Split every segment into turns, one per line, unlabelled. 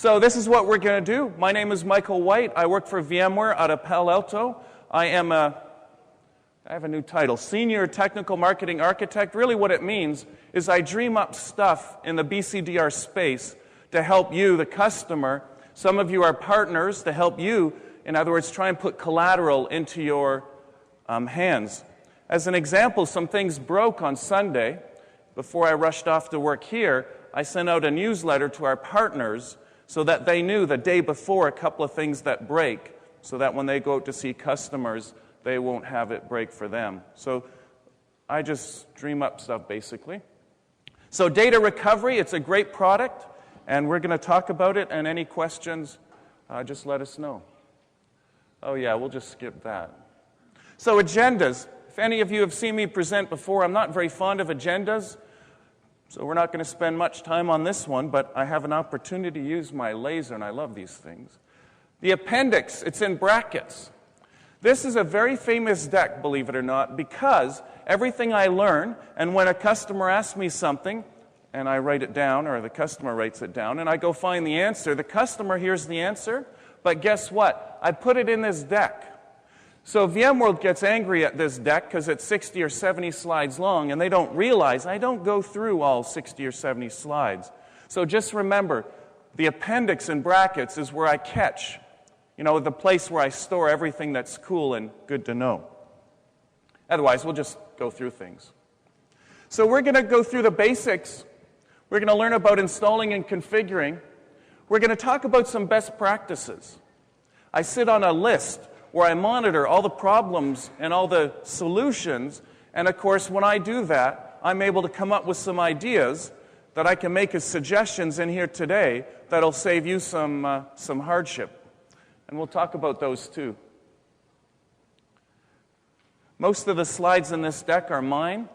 So this is what we're going to do. My name is Michael White. I work for VMware out of Palo Alto. I have a new title, Senior Technical Marketing Architect. Really what it means is I dream up stuff in the BCDR space to help you, the customer. Some of you are partners to help you, in other words, try and put collateral into your hands. As an example, some things broke on Sunday. Before I rushed off to work here, I sent out a newsletter to our partners so that they knew the day before a couple of things that break, so that when they go out to see customers, they won't have it break for them. So I just dream up stuff, basically. So data recovery, it's a great product, and we're going to talk about it, and any questions, just let us know. Oh yeah, we'll just skip that. So agendas. If any of you have seen me present before, I'm not very fond of agendas, so we're not going to spend much time on this one, but I have an opportunity to use my laser, and I love these things. The appendix, it's in brackets. This is a very famous deck, believe it or not, because everything I learn, and when a customer asks me something, and I write it down, or the customer writes it down, and I go find the answer, the customer hears the answer, but guess what? I put it in this deck. So VMworld gets angry at this deck because it's 60 or 70 slides long, and they don't realize I don't go through all 60 or 70 slides. So just remember, the appendix in brackets is where I catch, the place where I store everything that's cool and good to know. Otherwise, we'll just go through things. So we're going to go through the basics. We're going to learn about installing and configuring. We're going to talk about some best practices. I sit on a list where I monitor all the problems and all the solutions, and of course, when I do that, I'm able to come up with some ideas that I can make as suggestions in here today that'll save you some hardship. And we'll talk about those too. Most of the slides in this deck are mine.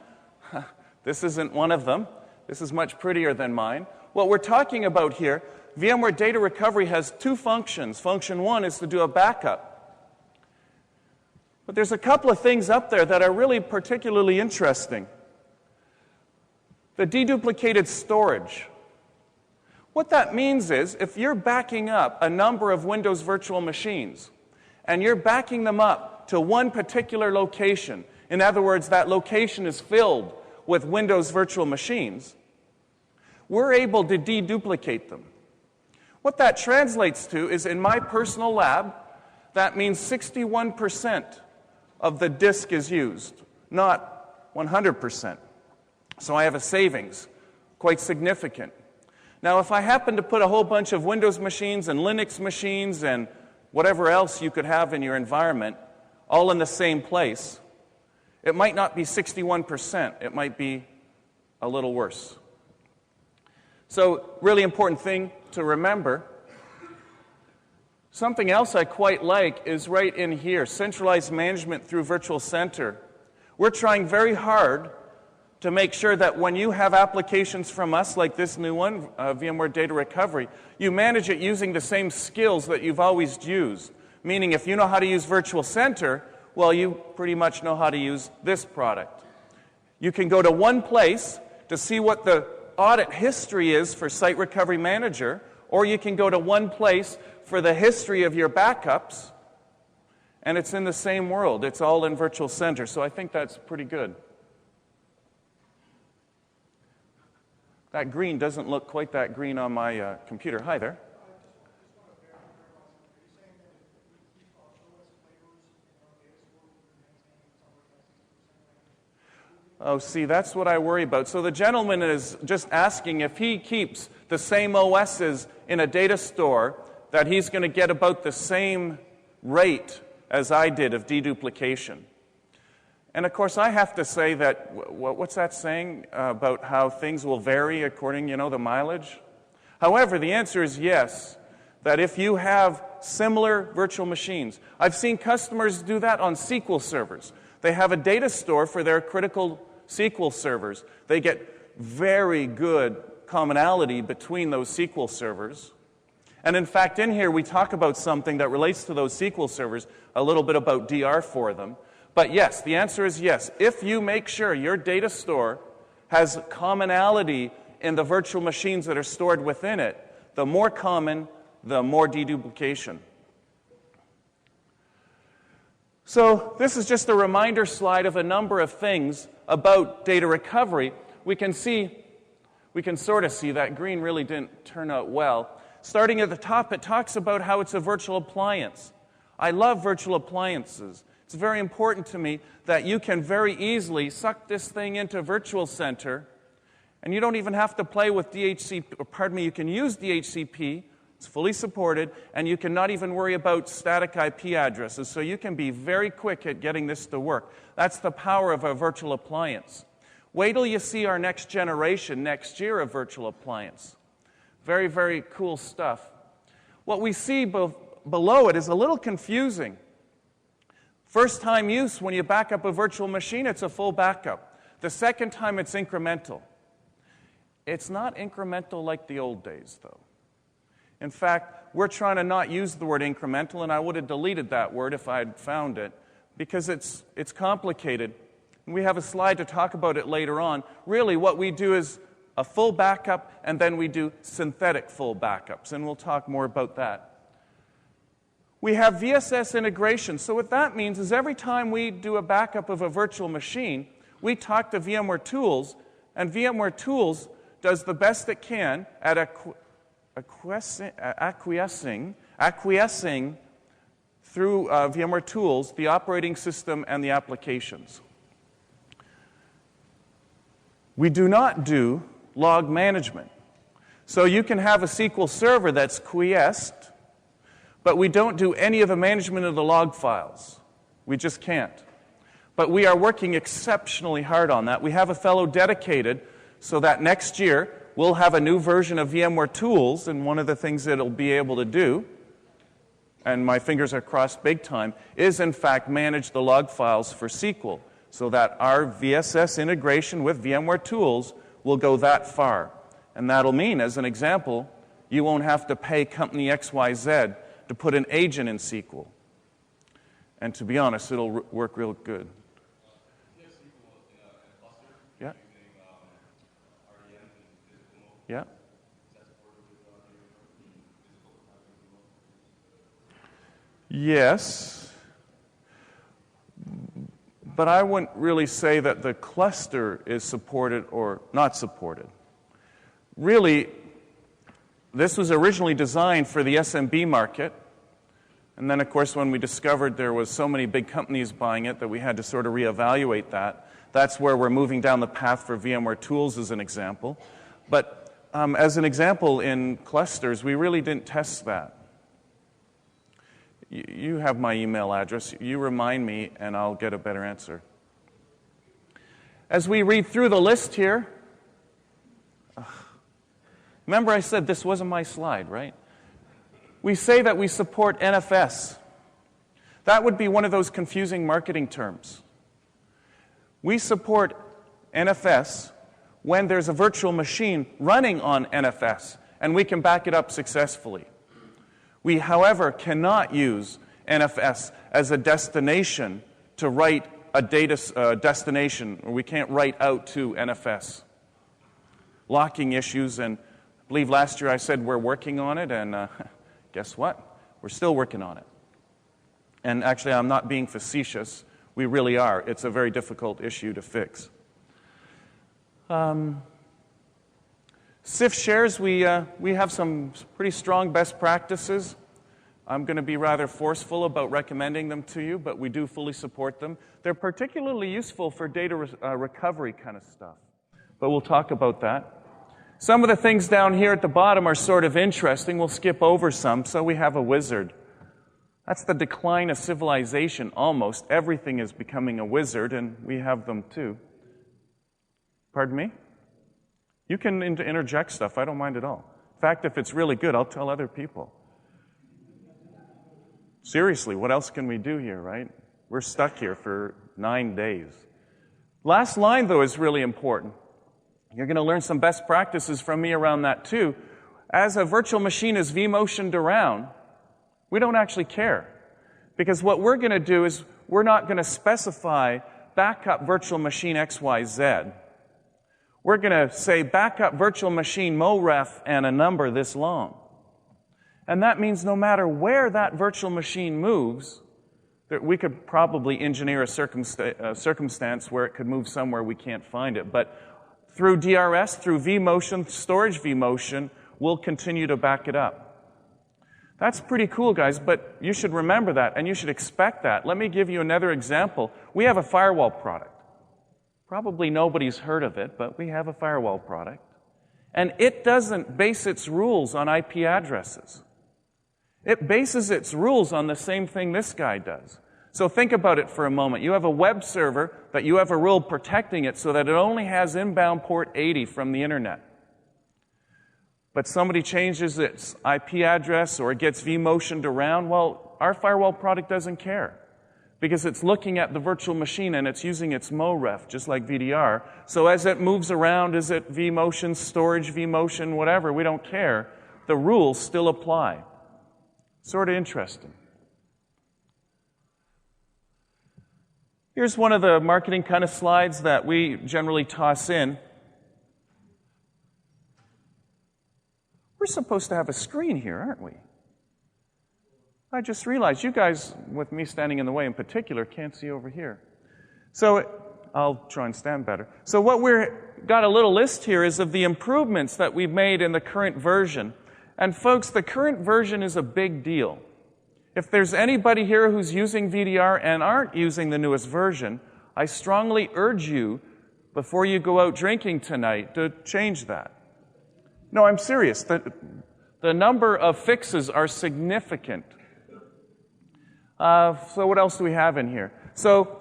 This isn't one of them. This is much prettier than mine. What we're talking about here, VMware Data Recovery has two functions. Function one is to do a backup. But there's a couple of things up there that are really particularly interesting. The deduplicated storage. What that means is, if you're backing up a number of Windows virtual machines, and you're backing them up to one particular location, in other words, that location is filled with Windows virtual machines, we're able to deduplicate them. What that translates to is, in my personal lab, that means 61% of the disk is used, not 100%. So I have a savings, quite significant. Now, if I happen to put a whole bunch of Windows machines and Linux machines and whatever else you could have in your environment, all in the same place, it might not be 61%. It might be a little worse. So, really important thing to remember. Something else I quite like is right in here, centralized management through Virtual Center. We're trying very hard to make sure that when you have applications from us, like this new one, VMware Data Recovery, you manage it using the same skills that you've always used. Meaning, if you know how to use Virtual Center, well, you pretty much know how to use this product. You can go to one place to see what the audit history is for Site Recovery Manager, or you can go to one place for the history of your backups, and it's in the same world. It's all in Virtual Center, so I think that's pretty good. That green doesn't look quite that green on my computer. Hi there. Oh, see, that's what I worry about. So the gentleman is just asking if he keeps the same OSs in a data store, that he's going to get about the same rate as I did of deduplication. And of course, I have to say that, what's that saying about how things will vary according, the mileage? However, the answer is yes, that if you have similar virtual machines, I've seen customers do that on SQL servers. They have a data store for their critical SQL servers. They get very good commonality between those SQL servers. And in fact, in here we talk about something that relates to those SQL servers, a little bit about DR for them. But yes, the answer is yes. If you make sure your data store has commonality in the virtual machines that are stored within it, the more common, the more deduplication. So this is just a reminder slide of a number of things about data recovery. We can sort of see that green really didn't turn out well. Starting at the top, it talks about how it's a virtual appliance. I love virtual appliances. It's very important to me that you can very easily suck this thing into Virtual Center, and you don't even have to play with DHCP, you can use DHCP, it's fully supported, and you can not even worry about static IP addresses, so you can be very quick at getting this to work. That's the power of a virtual appliance. Wait till you see our next generation next year of virtual appliance. Very, very cool stuff. What we see below it is a little confusing. First time use, when you back up a virtual machine, it's a full backup. The second time, it's incremental. It's not incremental like the old days, though. In fact, we're trying to not use the word incremental, and I would have deleted that word if I had found it, because it's complicated. We have a slide to talk about it later on. Really, what we do is a full backup, and then we do synthetic full backups, and we'll talk more about that. We have VSS integration. So what that means is every time we do a backup of a virtual machine, we talk to VMware Tools, and VMware Tools does the best it can at acquiescing through VMware Tools, the operating system, and the applications. We do not do log management. So you can have a SQL server that's quiesced, but we don't do any of the management of the log files. We just can't. But we are working exceptionally hard on that. We have a fellow dedicated so that next year we'll have a new version of VMware Tools, and one of the things that it'll be able to do, and my fingers are crossed big time, is in fact manage the log files for SQL, so that our VSS integration with VMware Tools will go that far. And that'll mean, as an example, you won't have to pay company XYZ to put an agent in SQL. And to be honest, it'll work real good. Yeah. Yeah. Yes. But I wouldn't really say that the cluster is supported or not supported. Really, this was originally designed for the SMB market. And then, of course, when we discovered there was so many big companies buying it that we had to sort of reevaluate that. That's where we're moving down the path for VMware Tools as an example. But as an example, in clusters, we really didn't test that. You have my email address. You remind me, and I'll get a better answer. As we read through the list here, remember I said this wasn't my slide, right? We say that we support NFS. That would be one of those confusing marketing terms. We support NFS when there's a virtual machine running on NFS, and we can back it up successfully. We, however, cannot use NFS as a destination to write a data destination, or we can't write out to NFS. Locking issues, and I believe last year I said we're working on it, and guess what? We're still working on it. And actually, I'm not being facetious. We really are. It's a very difficult issue to fix. CIF shares, we have some pretty strong best practices. I'm going to be rather forceful about recommending them to you, but we do fully support them. They're particularly useful for data recovery kind of stuff, but we'll talk about that. Some of the things down here at the bottom are sort of interesting. We'll skip over some. So we have a wizard. That's the decline of civilization, almost. Everything is becoming a wizard, and we have them too. Pardon me? You can interject stuff. I don't mind at all. In fact, if it's really good, I'll tell other people. Seriously, what else can we do here, right? We're stuck here for 9 days. Last line, though, is really important. You're going to learn some best practices from me around that, too. As a virtual machine is vMotioned around, we don't actually care. Because what we're going to do is we're not going to specify backup virtual machine XYZ. We're going to say backup virtual machine MoRef and a number this long. And that means no matter where that virtual machine moves, that we could probably engineer a circumstance where it could move somewhere we can't find it. But through DRS, through vMotion, storage vMotion, we'll continue to back it up. That's pretty cool, guys, but you should remember that, and you should expect that. Let me give you another example. We have a firewall product. Probably nobody's heard of it, but we have a firewall product. And it doesn't base its rules on IP addresses. It bases its rules on the same thing this guy does. So think about it for a moment. You have a web server that you have a rule protecting it so that it only has inbound port 80 from the internet. But somebody changes its IP address or it gets vMotioned around, well, our firewall product doesn't care because it's looking at the virtual machine and it's using its MoRef, just like VDR. So as it moves around, is it vMotion, storage vMotion, whatever, we don't care. The rules still apply. Sort of interesting. Here's one of the marketing kind of slides that we generally toss in. We're supposed to have a screen here, aren't we? I just realized you guys, with me standing in the way in particular, can't see over here. So I'll try and stand better. So what we've got a little list here is of the improvements that we've made in the current version. And folks, the current version is a big deal. If there's anybody here who's using VDR and aren't using the newest version, I strongly urge you, before you go out drinking tonight, to change that. No, I'm serious. The number of fixes are significant. So what else do we have in here? So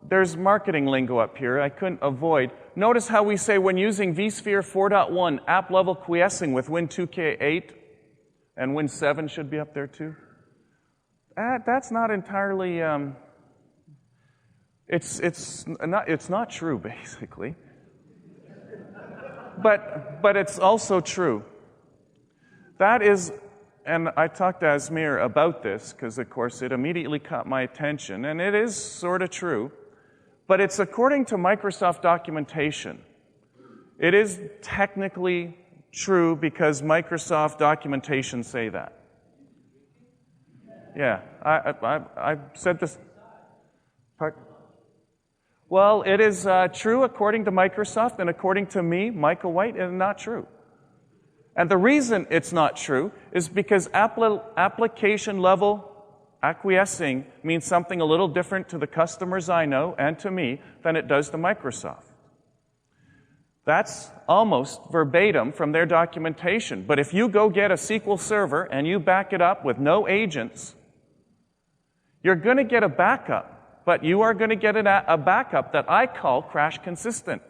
there's marketing lingo up here I couldn't avoid. Notice how we say when using vSphere 4.1, app-level quiescing with Win2K8, and Win7 should be up there too. That's not entirely, it's not true, basically. But it's also true. That is, and I talked to Asmir about this because, of course, it immediately caught my attention, and it is sort of true, but it's according to Microsoft documentation. It is technically true because Microsoft documentation say that. Yeah, I said this. Well, it is true according to Microsoft, and according to me, Michael White, it's not true. And the reason it's not true is because application level acquiescing means something a little different to the customers I know and to me than it does to Microsoft. That's almost verbatim from their documentation. But if you go get a SQL server and you back it up with no agents, you're going to get a backup, but you are going to get a backup that I call crash consistent.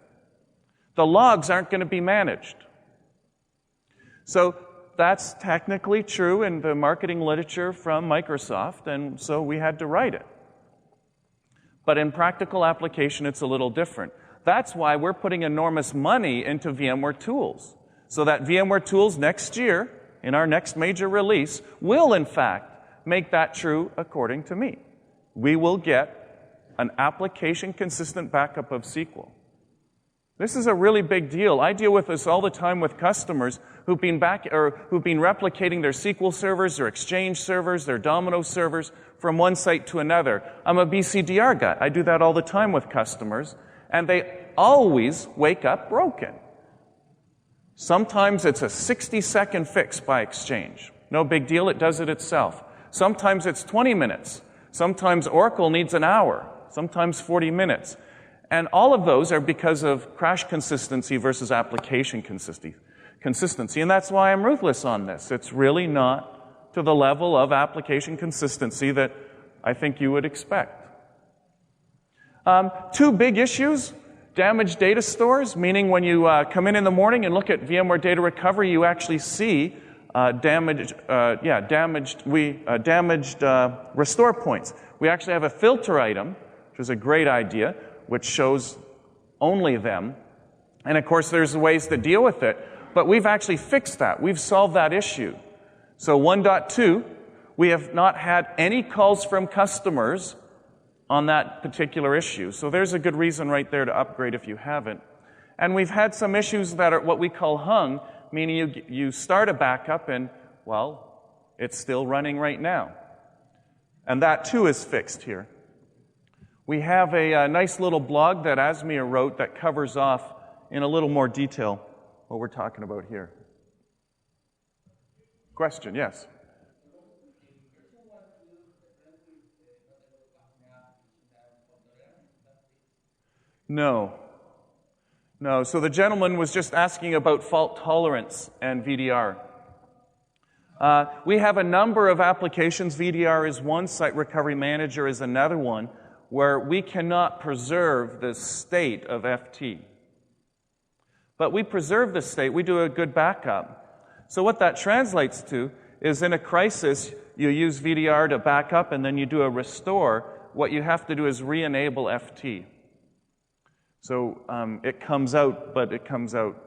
The logs aren't going to be managed. So that's technically true in the marketing literature from Microsoft, and so we had to write it. But in practical application, it's a little different. That's why we're putting enormous money into VMware Tools, so that VMware Tools next year, in our next major release, will in fact make that true according to me. We will get an application-consistent backup of SQL. This is a really big deal. I deal with this all the time with customers who've been replicating their SQL servers, their Exchange servers, their Domino servers from one site to another. I'm a BCDR guy. I do that all the time with customers, and they always wake up broken. Sometimes it's a 60-second fix by Exchange. No big deal, it does it itself. Sometimes it's 20 minutes. Sometimes Oracle needs an hour. Sometimes 40 minutes. And all of those are because of crash consistency versus application consistency. And that's why I'm ruthless on this. It's really not to the level of application consistency that I think you would expect. Two big issues. Damaged data stores, meaning when you come in the morning and look at VMware Data Recovery, you actually see damaged restore points. We actually have a filter item, which is a great idea, which shows only them. And of course, there's ways to deal with it. But we've actually fixed that. We've solved that issue. So 1.2, we have not had any calls from customers on that particular issue. So there's a good reason right there to upgrade if you haven't. And we've had some issues that are what we call hung, meaning you start a backup and, well, It's still running right now. And that too is fixed here. We have a nice little blog that Asmir wrote that covers off in a little more detail what we're talking about here. Question, yes? No. No, so the gentleman was just asking about fault tolerance and VDR. We have a number of applications. VDR is one, Site Recovery Manager is another one, where we cannot preserve the state of FT. But we preserve the state, we do a good backup. So what that translates to is in a crisis, you use VDR to back up and then you do a restore. What you have to do is re-enable FT. So it comes out, but it comes out.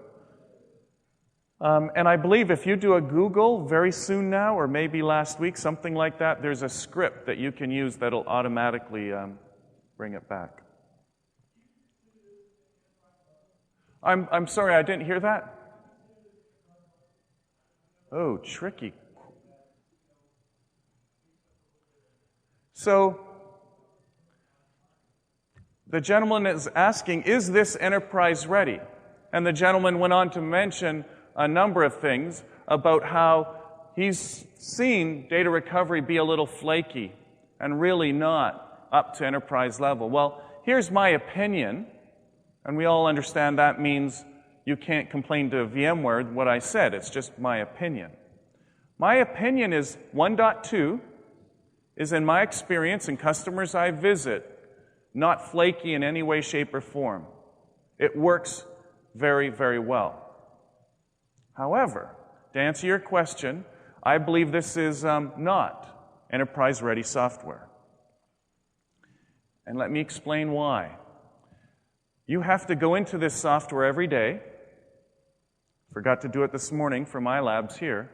And I believe if you do a Google very soon now, or maybe last week, something like that, there's a script that you can use that'll automatically bring it back. I'm sorry, I didn't hear that. Oh, tricky. So, the gentleman is asking, is this enterprise ready? And the gentleman went on to mention a number of things about how he's seen data recovery be a little flaky and really not up to enterprise level. Well, here's my opinion, and we all understand that means you can't complain to VMware what I said. It's just my opinion. My opinion is 1.2 is, in my experience and customers I visit, not flaky in any way, shape, or form. It works very, very well. However, to answer your question, I believe this is not enterprise-ready software. And let me explain why. You have to go into this software every day. Forgot to do it this morning for my labs here.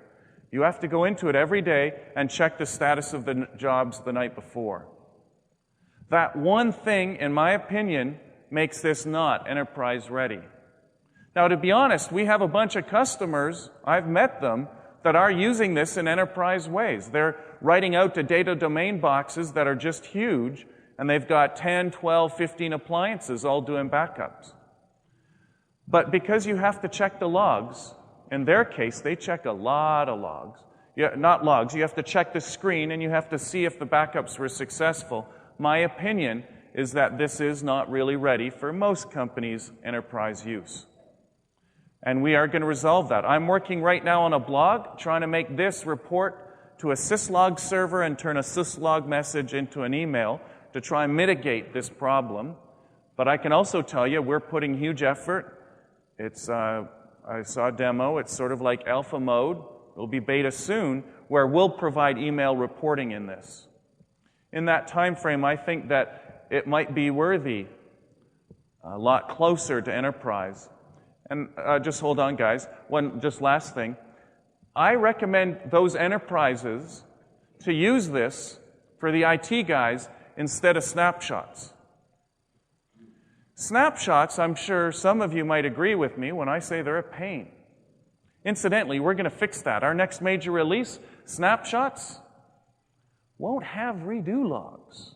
You have to go into it every day and check the status of the jobs the night before. That one thing, in my opinion, makes this not enterprise-ready. Now, to be honest, we have a bunch of customers, I've met them, that are using this in enterprise ways. They're writing out to data domain boxes that are just huge, and they've got 10, 12, 15 appliances all doing backups. But because you have to check the logs, in their case, they check a lot of logs. Not logs, you have to check the screen, and you have to see if the backups were successful. My opinion is that this is not really ready for most companies' enterprise use. And we are going to resolve that. I'm working right now on a blog trying to make this report to a syslog server and turn a syslog message into an email to try and mitigate this problem. But I can also tell you we're putting huge effort. It's, I saw a demo. It's sort of like alpha mode. It'll be beta soon, where we'll provide email reporting in this. In that time frame, I think that it might be worthy, a lot closer to enterprise. And just hold on, guys. Just last thing. I recommend those enterprises to use this for the IT guys instead of snapshots. Snapshots, I'm sure some of you might agree with me when I say they're a pain. Incidentally, we're going to fix that. Our next major release, snapshots, won't have redo logs.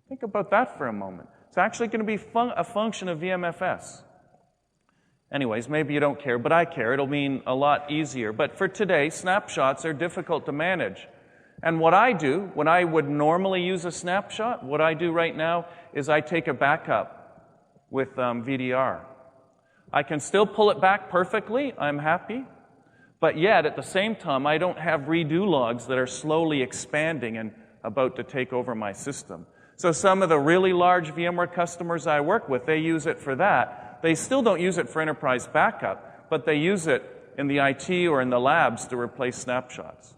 Think about that for a moment. It's actually going to be a function of VMFS. Anyways, maybe you don't care, but I care. It'll mean a lot easier. But for today, snapshots are difficult to manage. And what I do, when I would normally use a snapshot, what I do right now is I take a backup with VDR. I can still pull it back perfectly. I'm happy. But yet, at the same time, I don't have redo logs that are slowly expanding and about to take over my system. So some of the really large VMware customers I work with, they use it for that. They still don't use it for enterprise backup, but they use it in the IT or in the labs to replace snapshots.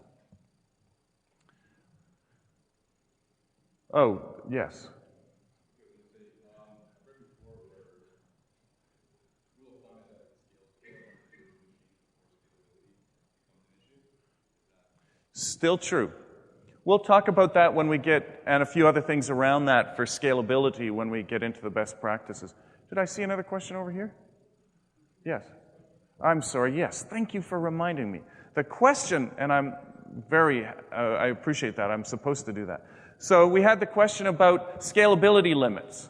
Oh, yes. Still true. We'll talk about that when we get, and a few other things around that for scalability when we get into the best practices. Did I see another question over here? Yes. I'm sorry, yes. Thank you for reminding me. The question, and I appreciate that. I'm supposed to do that. So we had the question about scalability limits.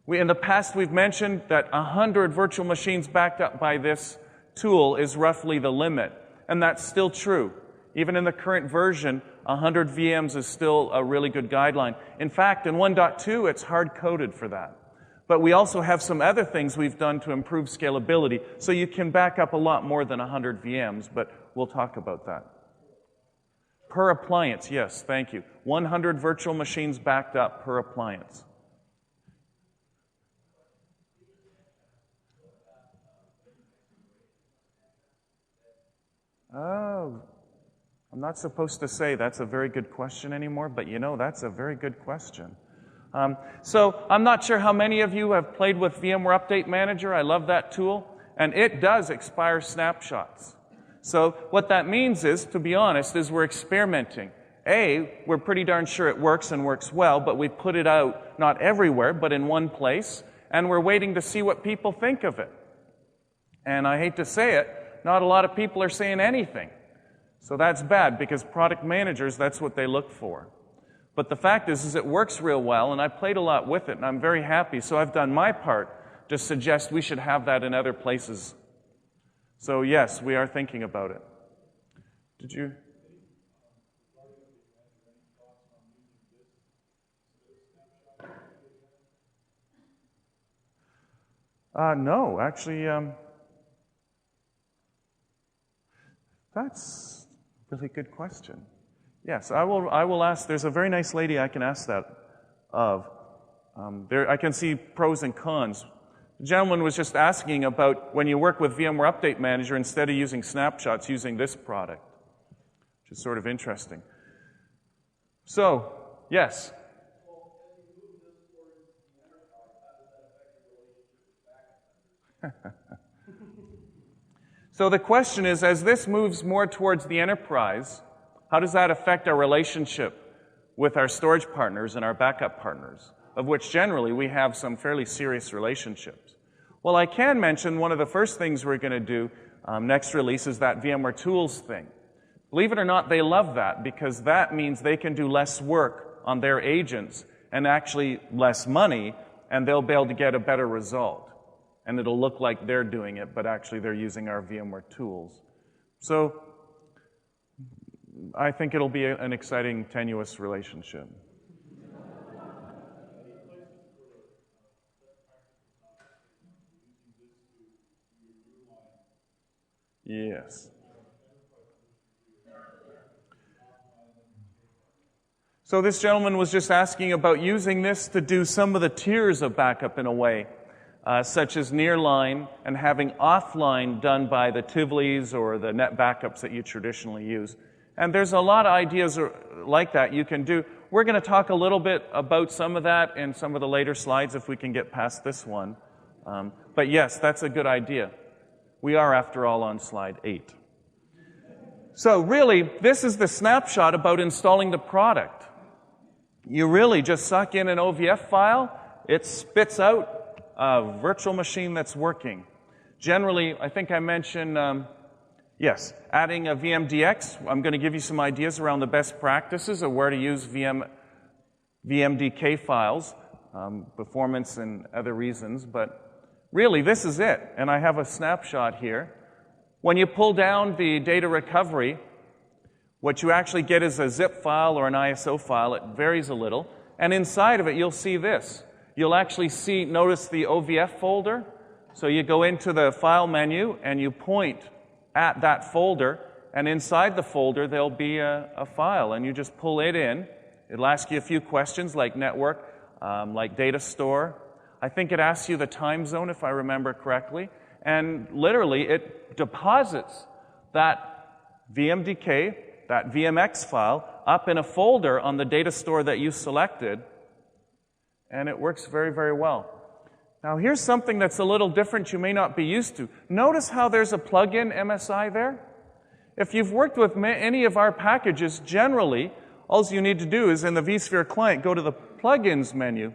In the past, we've mentioned that 100 virtual machines backed up by this tool is roughly the limit, and that's still true. Even in the current version, 100 VMs is still a really good guideline. In fact, in 1.2, it's hard-coded for that. But we also have some other things we've done to improve scalability, so you can back up a lot more than 100 VMs, but we'll talk about that. Per appliance, yes, thank you. 100 virtual machines backed up per appliance. Oh, I'm not supposed to say that's a very good question anymore, but you know, that's a very good question. So I'm not sure how many of you have played with VMware Update Manager. I love that tool, and it does expire snapshots. So what that means is, to be honest, is we're experimenting. We're pretty darn sure it works and works well, but we put it out not everywhere, but in one place, and we're waiting to see what people think of it. And I hate to say it, not a lot of people are saying anything. So that's bad, because product managers, that's what they look for. But the fact is it works real well, and I played a lot with it, and I'm very happy. So I've done my part to suggest we should have that in other places. So yes, we are thinking about it. Did you? No, actually, that's a really good question. Yes, I will ask. There's a very nice lady I can ask that of. I can see pros and cons. The gentleman was just asking about when you work with VMware Update Manager, instead of using snapshots, using this product, which is sort of interesting. So, yes. So the question is, as this moves more towards the enterprise, how does that affect our relationship with our storage partners and our backup partners, of which generally we have some fairly serious relationships? Well, I can mention one of the first things we're going to do next release is that VMware Tools thing. Believe it or not, they love that, because that means they can do less work on their agents and actually less money, and they'll be able to get a better result. And it'll look like they're doing it, but actually they're using our VMware tools. So I think it'll be an exciting, tenuous relationship. Yes. So this gentleman was just asking about using this to do some of the tiers of backup in a way, such as nearline and having offline done by the Tivoli's or the net backups that you traditionally use. And there's a lot of ideas like that you can do. We're going to talk a little bit about some of that in some of the later slides if we can get past this one. But yes, that's a good idea. We are, after all, on slide 8. So really, this is the snapshot about installing the product. You really just suck in an OVF file. It spits out a virtual machine that's working. Generally, I think I mentioned, yes, adding a VMDX. I'm going to give you some ideas around the best practices of where to use VMDK files, performance and other reasons, but really, this is it, and I have a snapshot here. When you pull down the data recovery, what you actually get is a zip file or an ISO file. It varies a little, and inside of it, you'll see this. You'll actually notice the OVF folder. So you go into the File menu, and you point at that folder, and inside the folder, there'll be a file, and you just pull it in. It'll ask you a few questions like network, like data store. I think it asks you the time zone, if I remember correctly. And literally, it deposits that VMDK, that VMX file, up in a folder on the data store that you selected. And it works very, very well. Now, here's something that's a little different you may not be used to. Notice how there's a plug-in MSI there? If you've worked with any of our packages, generally, all you need to do is in the vSphere client, go to the plugins menu,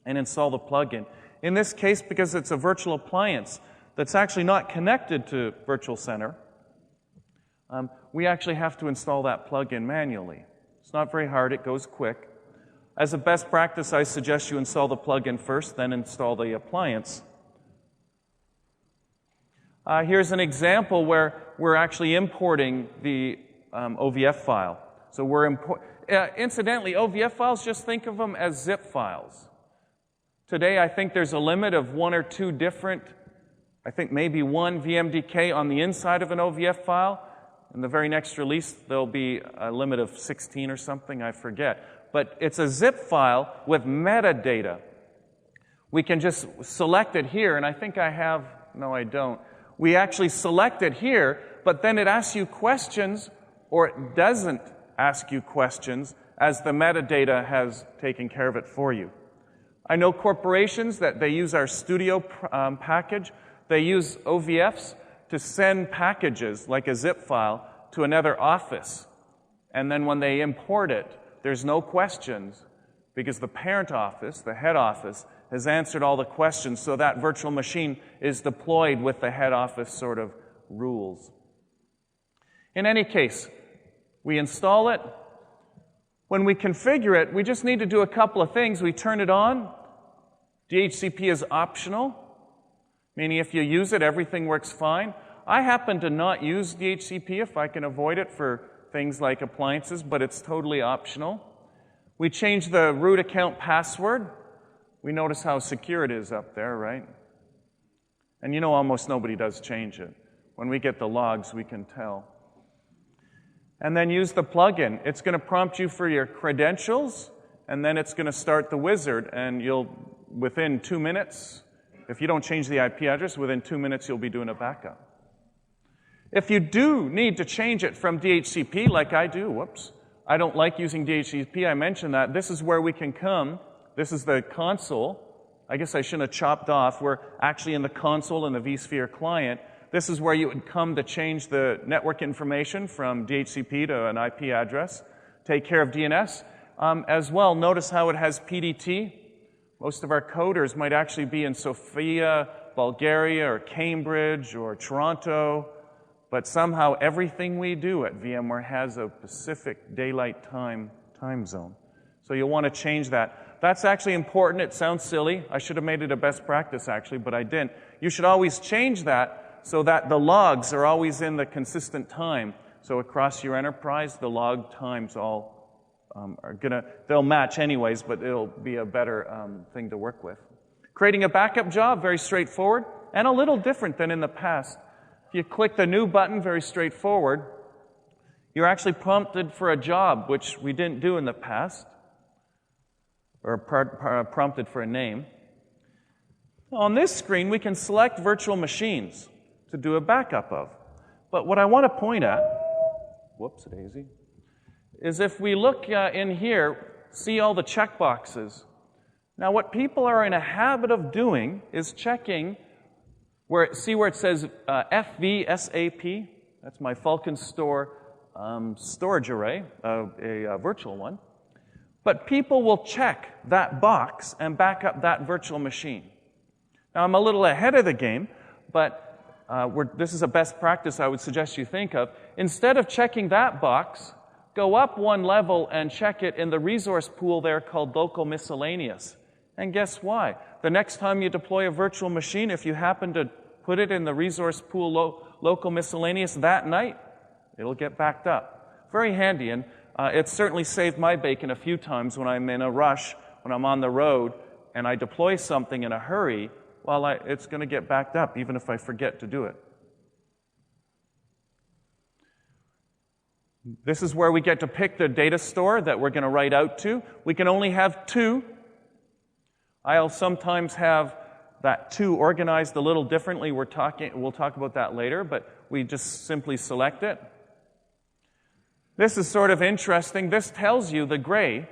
and install the plugin. In this case, because it's a virtual appliance that's actually not connected to Virtual Center, we actually have to install that plugin manually. It's not very hard, it goes quick. As a best practice, I suggest you install the plugin first, then install the appliance. Here's an example where we're actually importing the OVF file. So incidentally, OVF files, just think of them as zip files. Today, I think there's a limit of 1 or 2 different, I think maybe 1 VMDK on the inside of an OVF file. In the very next release, there'll be a limit of 16 or something, I forget. But it's a zip file with metadata. We can just select it here, and I think I have, no I don't. We actually select it here, but then it asks you questions, or it doesn't ask you questions, as the metadata has taken care of it for you. I know corporations that they use our Studio package. They use OVFs to send packages, like a zip file, to another office. And then when they import it, there's no questions, because the parent office, the head office, has answered all the questions, so that virtual machine is deployed with the head office sort of rules. In any case, we install it. When we configure it, we just need to do a couple of things. We turn it on. DHCP is optional, meaning if you use it, everything works fine. I happen to not use DHCP if I can avoid it for things like appliances, but it's totally optional. We change the root account password. We notice how secure it is up there, right? And you know almost nobody does change it. When we get the logs, we can tell. And then use the plugin. It's going to prompt you for your credentials, and then it's going to start the wizard, and you'll, within 2 minutes, if you don't change the IP address, within 2 minutes you'll be doing a backup. If you do need to change it from DHCP, like I do, whoops, I don't like using DHCP, I mentioned that. This is where we can come. This is the console. I guess I shouldn't have chopped off. We're actually in the console in the vSphere client. This is where you would come to change the network information from DHCP to an IP address. Take care of DNS. As well, notice how it has PDT. Most of our coders might actually be in Sofia, Bulgaria, or Cambridge, or Toronto. But somehow everything we do at VMware has a Pacific Daylight Time zone. So you'll want to change that. That's actually important. It sounds silly. I should have made it a best practice, actually, but I didn't. You should always change that so that the logs are always in the consistent time. So across your enterprise, the log times all they'll match anyways, but it'll be a better thing to work with. Creating a backup job, very straightforward, and a little different than in the past. If you click the new button, very straightforward, you're actually prompted for a job, which we didn't do in the past, or prompted for a name. On this screen, we can select virtual machines to do a backup of. But what I want to point at, whoops, daisy, is if we look in here, see all the checkboxes. Now, what people are in a habit of doing is checking see where it says FVSAP? That's my Falcon Store storage array, a virtual one. But people will check that box and back up that virtual machine. Now, I'm a little ahead of the game, but this is a best practice I would suggest you think of. Instead of checking that box, go up one level and check it in the resource pool there called Local Miscellaneous. And guess why? The next time you deploy a virtual machine, if you happen to put it in the resource pool Local Miscellaneous that night, it'll get backed up. Very handy, and it's certainly saved my bacon a few times when I'm in a rush, when I'm on the road, and I deploy something in a hurry, it's going to get backed up, even if I forget to do it. This is where we get to pick the data store that we're going to write out to. We can only have 2. I'll sometimes have that 2 organized a little differently. We'll talk about that later, but we just simply select it. This is sort of interesting. This tells you the gray.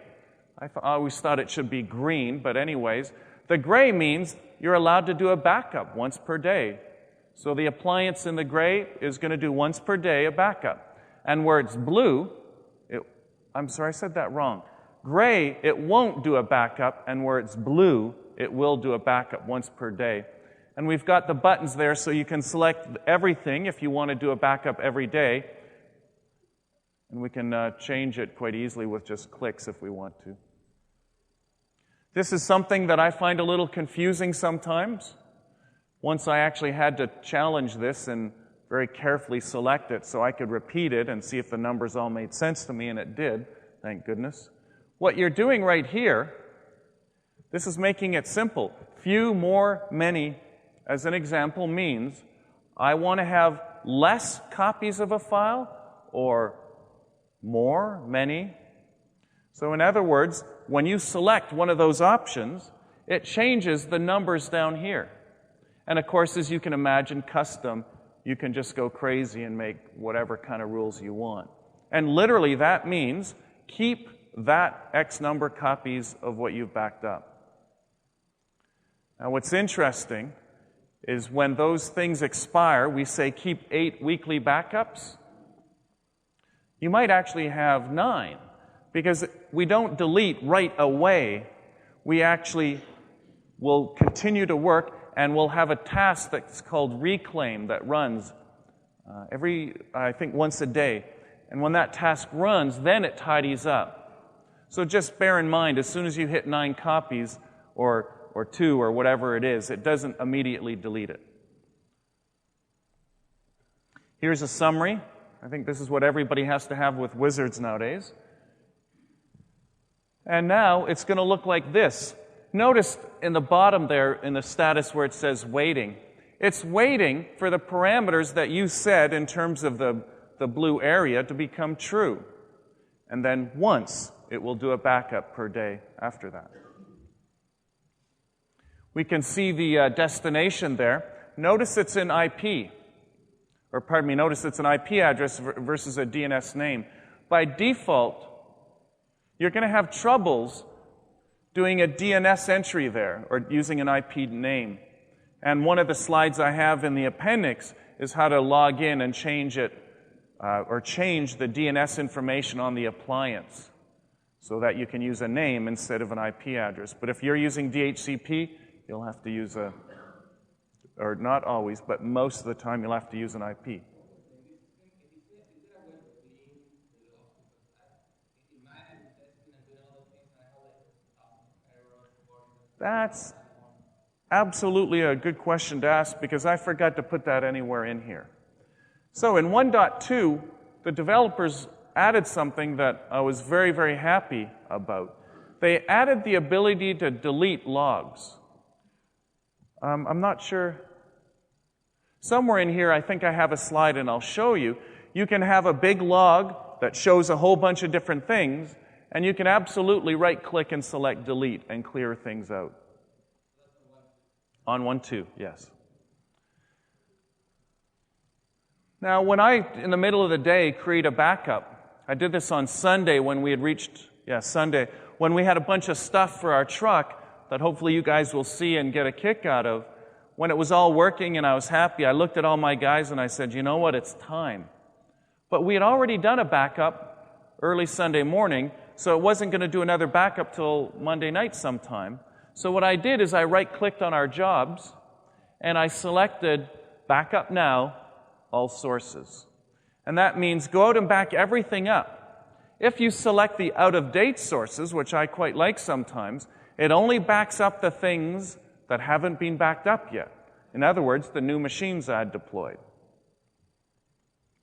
I always thought it should be green, but anyways, the gray means you're allowed to do a backup once per day. So the appliance in the gray is going to do once per day a backup. And where it's blue, I'm sorry, I said that wrong. Gray, it won't do a backup, and where it's blue, it will do a backup once per day. And we've got the buttons there so you can select everything if you want to do a backup every day. And we can change it quite easily with just clicks if we want to. This is something that I find a little confusing sometimes. Once I actually had to challenge this and very carefully select it so I could repeat it and see if the numbers all made sense to me, and it did, thank goodness. What you're doing right here, this is making it simple. Few, more, many, as an example, means I want to have less copies of a file or more, many. So in other words, when you select one of those options, it changes the numbers down here. And of course, as you can imagine, custom, you can just go crazy and make whatever kind of rules you want. And literally that means keep that X number copies of what you've backed up. Now what's interesting is when those things expire, we say keep 8 weekly backups. You might actually have 9, because we don't delete right away. We actually will continue to work, and we'll have a task that's called reclaim that runs I think once a day. And when that task runs, then it tidies up. So just bear in mind, as soon as you hit 9 copies, or 2, or whatever it is, it doesn't immediately delete it. Here's a summary. I think this is what everybody has to have with wizards nowadays. And now it's going to look like this. Notice in the bottom there, in the status where it says waiting, it's waiting for the parameters that you set in terms of the blue area to become true. And then once, it will do a backup per day after that. We can see the destination there. Notice it's in IP. Or pardon me, notice it's an IP address versus a DNS name. By default, you're going to have troubles doing a DNS entry there or using an IP name. And one of the slides I have in the appendix is how to log in and change it or change the DNS information on the appliance so that you can use a name instead of an IP address. But if you're using DHCP, you'll have to use or not always, but most of the time you'll have to use an IP. That's absolutely a good question to ask because I forgot to put that anywhere in here. So in 1.2, the developers added something that I was very, very happy about. They added the ability to delete logs. I'm not sure. Somewhere in here, I think I have a slide and I'll show you. You can have a big log that shows a whole bunch of different things, and you can absolutely right-click and select delete and clear things out. On 1.2, yes. Now, when I, in the middle of the day, create a backup, I did this on Sunday when we had reached, Sunday, when we had a bunch of stuff for our truck that hopefully you guys will see and get a kick out of. When it was all working and I was happy, I looked at all my guys and I said, you know what, it's time. But we had already done a backup early Sunday morning, so it wasn't going to do another backup till Monday night sometime. So what I did is I right-clicked on our jobs and I selected Backup Now, All Sources. And that means go out and back everything up. If you select the out-of-date sources, which I quite like sometimes, it only backs up the things that haven't been backed up yet. In other words, the new machines I had deployed.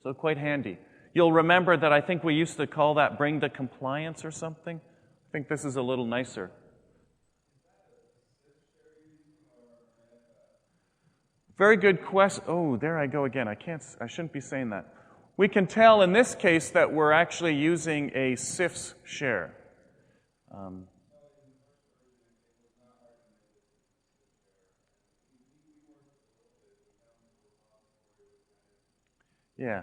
So quite handy. You'll remember that I think we used to call that bring to compliance or something. I think this is a little nicer. Very good question. Oh, there I go again. I shouldn't be saying that. We can tell in this case that we're actually using a CIFS share. Yeah.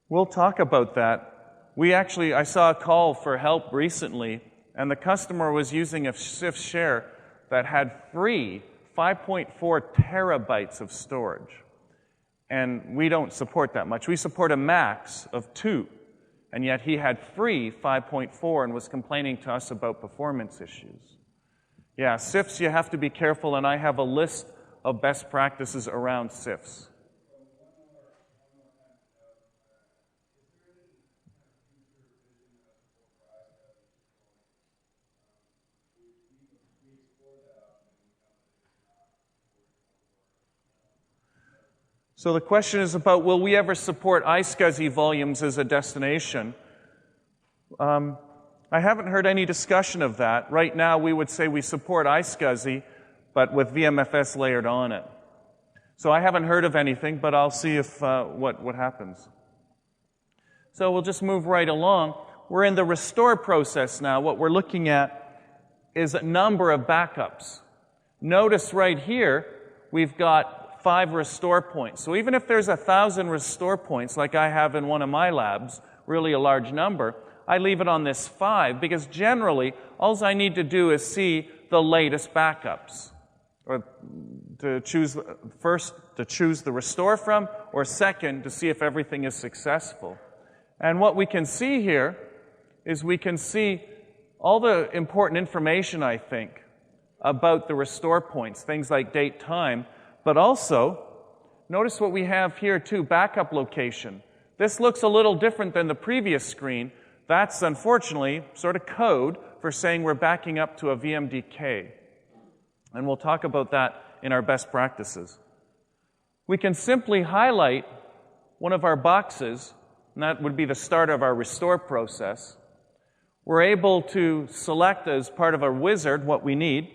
We'll talk about that. I saw a call for help recently, and the customer was using a CIFS share that had free 5.4 terabytes of storage. And we don't support that much. We support a max of 2. And yet he had free 5.4 and was complaining to us about performance issues. Yeah, CIFS, you have to be careful, and I have a list of best practices around CIFS. So the question is about, will we ever support iSCSI volumes as a destination? I haven't heard any discussion of that. Right now, we would say we support iSCSI, but with VMFS layered on it. So I haven't heard of anything, but I'll see if what happens. So we'll just move right along. We're in the restore process now. What we're looking at is a number of backups. Notice right here, we've got 5 restore points. So even if there's 1,000 restore points, like I have in one of my labs, really a large number, I leave it on this 5, because generally, all I need to do is see the latest backups, or to choose first to choose the restore from, or second to see if everything is successful. And what we can see here is we can see all the important information, I think, about the restore points, things like date, time, but also, notice what we have here too, backup location. This looks a little different than the previous screen. That's, unfortunately, sort of code for saying we're backing up to a VMDK. And we'll talk about that in our best practices. We can simply highlight one of our boxes, and that would be the start of our restore process. We're able to select as part of a wizard what we need.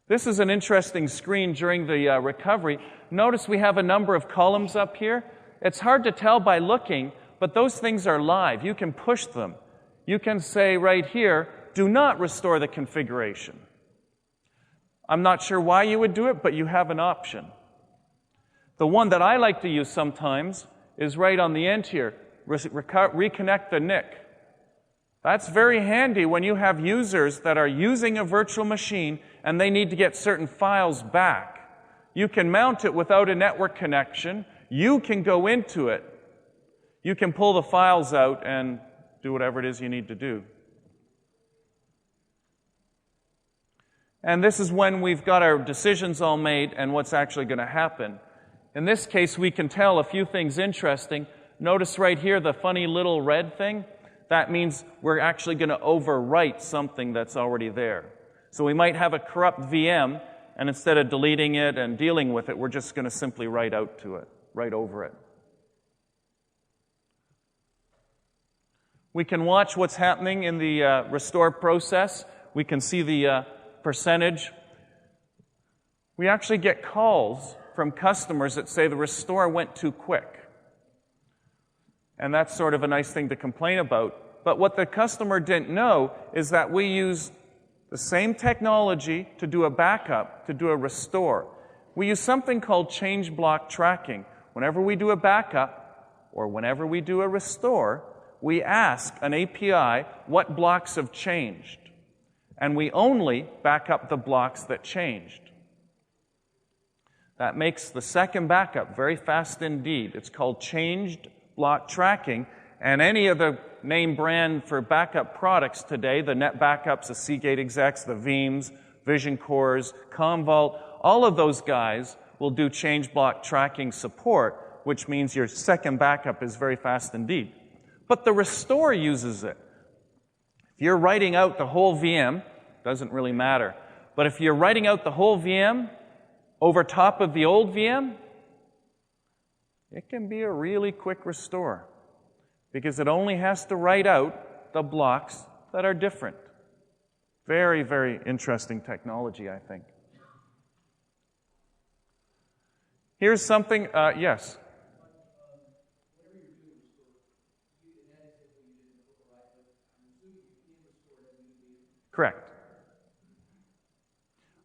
This is an interesting screen during the recovery. Notice we have a number of columns up here. It's hard to tell by looking, but those things are live. You can push them. You can say right here, do not restore the configuration. I'm not sure why you would do it, but you have an option. The one that I like to use sometimes is right on the end here, reconnect the NIC. That's very handy when you have users that are using a virtual machine and they need to get certain files back. You can mount it without a network connection. You can go into it. You can pull the files out and do whatever it is you need to do. And this is when we've got our decisions all made and what's actually going to happen. In this case, we can tell a few things interesting. Notice right here the funny little red thing. That means we're actually going to overwrite something that's already there. So we might have a corrupt VM, and instead of deleting it and dealing with it, we're just going to simply write out to it, write over it. We can watch what's happening in the restore process. We can see the percentage. We actually get calls from customers that say the restore went too quick. And that's sort of a nice thing to complain about. But what the customer didn't know is that we use the same technology to do a backup, to do a restore. We use something called change block tracking. Whenever we do a backup, or whenever we do a restore, we ask an API what blocks have changed. And we only back up the blocks that changed. That makes the second backup very fast indeed. It's called changed block tracking, and any of the name brand for backup products today, the Net Backups, the Seagate execs, the Veeams, Vision Cores, Commvault, all of those guys will do change block tracking support, which means your second backup is very fast indeed. But the restore uses it. If you're writing out the whole VM, doesn't really matter. But if you're writing out the whole VM over top of the old VM, it can be a really quick restore because it only has to write out the blocks that are different. Very, very interesting technology, I think. Here's something, yes? Correct.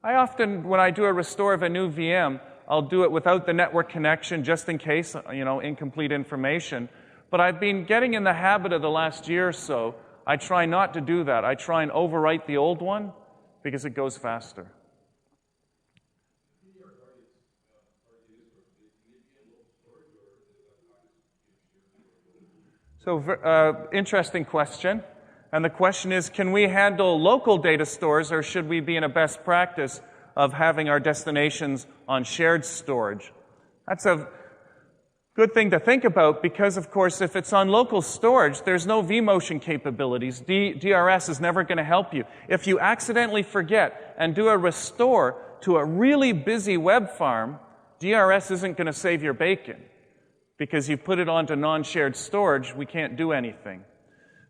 I often, when I do a restore of a new VM, I'll do it without the network connection just in case, incomplete information. But I've been getting in the habit of the last year or so, I try not to do that. I try and overwrite the old one because it goes faster. So, interesting question. And the question is, can we handle local data stores, or should we be in a best practice of having our destinations on shared storage? That's a good thing to think about because, of course, if it's on local storage, there's no vMotion capabilities. DRS is never going to help you. If you accidentally forget and do a restore to a really busy web farm, DRS isn't going to save your bacon. Because you put it onto non-shared storage, we can't do anything.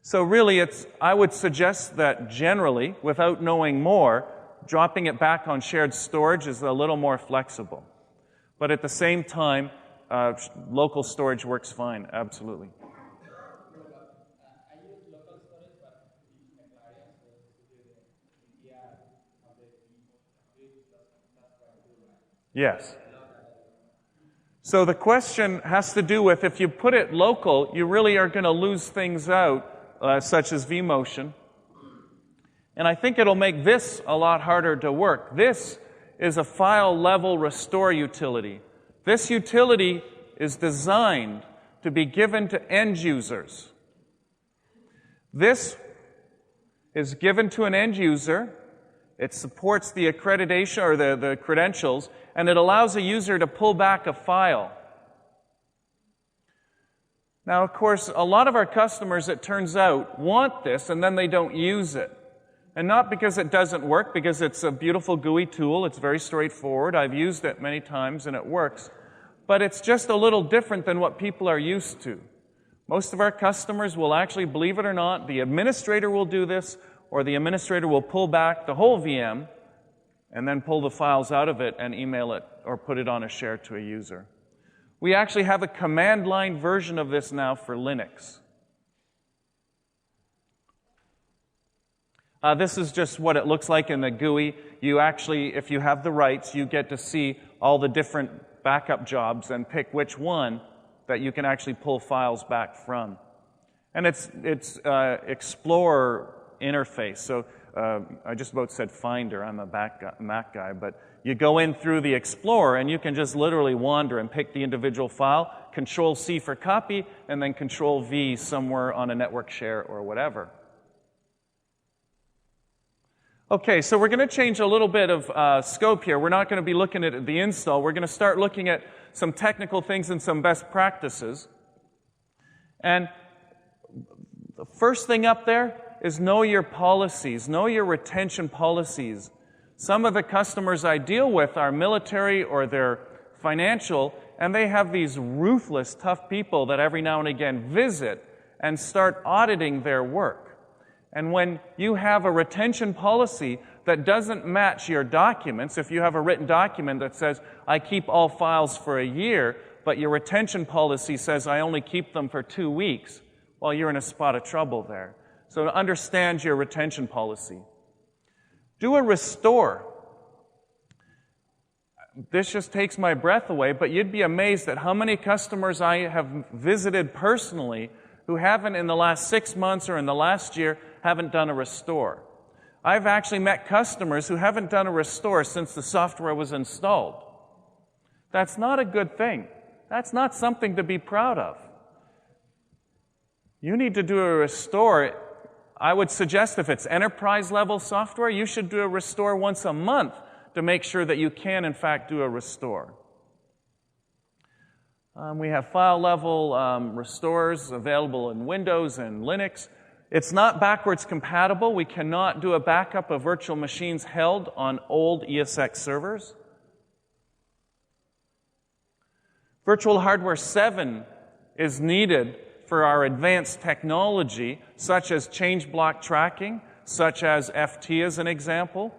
So really, I would suggest that generally, without knowing more, dropping it back on shared storage is a little more flexible. But at the same time, local storage works fine, absolutely. Yes. So the question has to do with, if you put it local, you really are going to lose things out, such as vMotion. And I think it'll make this a lot harder to work. This is a file-level restore utility. This utility is designed to be given to end users. This is given to an end user. It supports the accreditation or the credentials, and it allows a user to pull back a file. Now, of course, a lot of our customers, it turns out, want this, and then they don't use it. And not because it doesn't work, because it's a beautiful GUI tool. It's very straightforward. I've used it many times, and it works. But it's just a little different than what people are used to. Most of our customers will actually, believe it or not, the administrator will do this, or the administrator will pull back the whole VM and then pull the files out of it and email it or put it on a share to a user. We actually have a command line version of this now for Linux. This is just what it looks like in the GUI. You actually, if you have the rights, you get to see all the different backup jobs and pick which one that you can actually pull files back from. And it's Explorer interface. So I just about said Finder. I'm a Mac guy. But you go in through the Explorer, and you can just literally wander and pick the individual file, Control-C for copy, and then Control-V somewhere on a network share or whatever. Okay, so we're going to change a little bit of scope here. We're not going to be looking at the install. We're going to start looking at some technical things and some best practices. And the first thing up there is know your policies, know your retention policies. Some of the customers I deal with are military or they're financial, and they have these ruthless, tough people that every now and again visit and start auditing their work. And when you have a retention policy that doesn't match your documents, if you have a written document that says, I keep all files for a year, but your retention policy says I only keep them for 2 weeks, well, you're in a spot of trouble there. So understand your retention policy. Do a restore. This just takes my breath away, but you'd be amazed at how many customers I have visited personally who haven't in the last 6 months or in the last year haven't done a restore. I've actually met customers who haven't done a restore since the software was installed. That's not a good thing. That's not something to be proud of. You need to do a restore. I would suggest if it's enterprise-level software, you should do a restore once a month to make sure that you can, in fact, do a restore. We have file-level restores available in Windows and Linux. It's not backwards compatible. We cannot do a backup of virtual machines held on old ESX servers. Virtual Hardware 7 is needed for our advanced technology, such as change block tracking, such as FT as an example.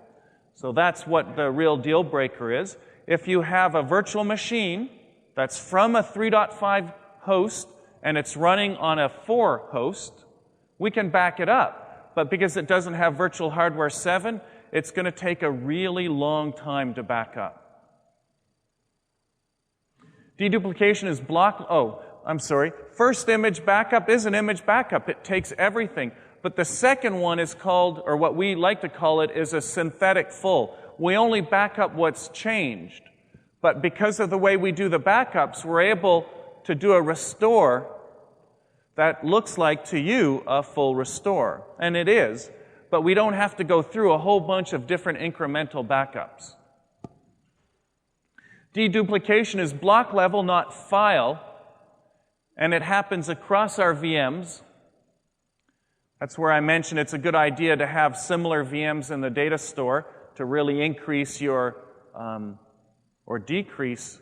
So that's what the real deal breaker is. If you have a virtual machine that's from a 3.5 host and it's running on a 4 host, we can back it up. But because it doesn't have Virtual Hardware 7, it's going to take a really long time to back up. Deduplication is first image backup is an image backup. It takes everything. But the second one is called, or what we like to call it, is a synthetic full. We only back up what's changed. But because of the way we do the backups, we're able to do a restore that looks like, to you, a full restore. And it is. But we don't have to go through a whole bunch of different incremental backups. Deduplication is block level, not file. And it happens across our VMs. That's where I mentioned it's a good idea to have similar VMs in the data store to really increase your decrease,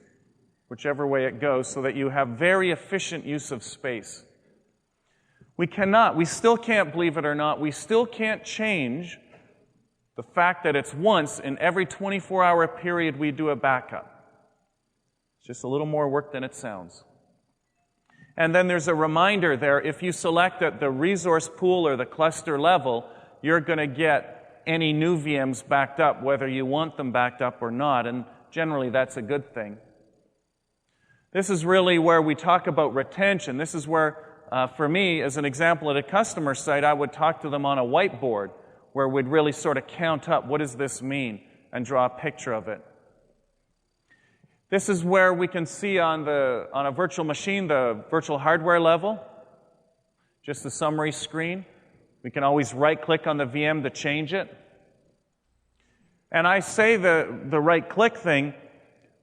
whichever way it goes, so that you have very efficient use of space. We still can't, believe it or not, we still can't change the fact that it's once in every 24-hour period we do a backup. It's just a little more work than it sounds. And then there's a reminder there, if you select at the resource pool or the cluster level, you're going to get any new VMs backed up, whether you want them backed up or not, and generally that's a good thing. This is really where we talk about retention. This is where, for me, as an example at a customer site, I would talk to them on a whiteboard, where we'd really sort of count up, what does this mean, and draw a picture of it. This is where we can see on a virtual machine the virtual hardware level, just the summary screen. We can always right-click on the VM to change it. And I say the right-click thing,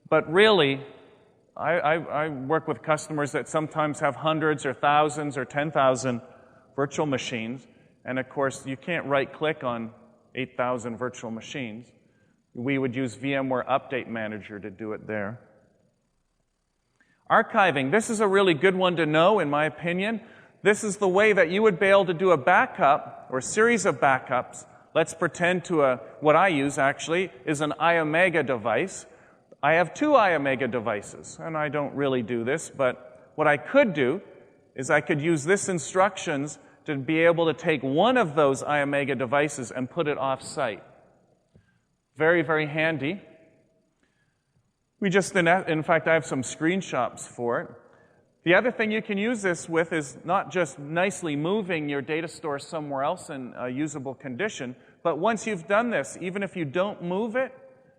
but really, I work with customers that sometimes have hundreds or thousands or 10,000 virtual machines, and of course, you can't right-click on 8,000 virtual machines. We would use VMware Update Manager to do it there. Archiving. This is a really good one to know, in my opinion. This is the way that you would be able to do a backup, or a series of backups. Let's pretend what I use, actually, is an iOmega device. I have 2 iOmega devices, and I don't really do this, but what I could do is I could use this instructions to be able to take one of those iOmega devices and put it off-site. Very, very handy. In fact, I have some screenshots for it. The other thing you can use this with is not just nicely moving your data store somewhere else in a usable condition, but once you've done this, even if you don't move it,